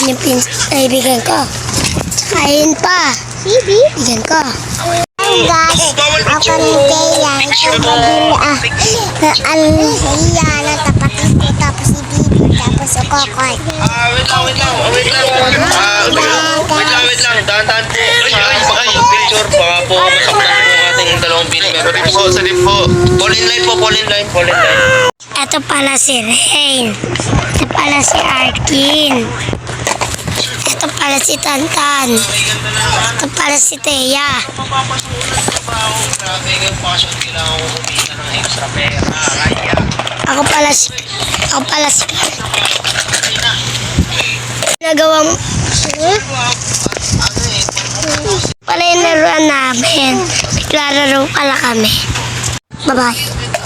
yung kaibigan ko. Ayun pa. Kaibigan ko. Guys, ako ni Dayan. Hiya na tapatis ko. Tapos si Bibi. Tapos si Kokoy. Wait lang. Dahan-dahan po. Baka yung picture. Baka po masaktan po ang ating dalawang pinimero. Salip po. Fall in line. Ito pala si Rain. Ito pala si Arkin. Ito pala si Tantan. Ito pala si Teya. Grabe yung passion. Kailangan ko kumita ng extra pera. Kaya. Ako pala si nagawa mo. Pala yung laruan namin. Naglalaro pala kami. Bye-bye.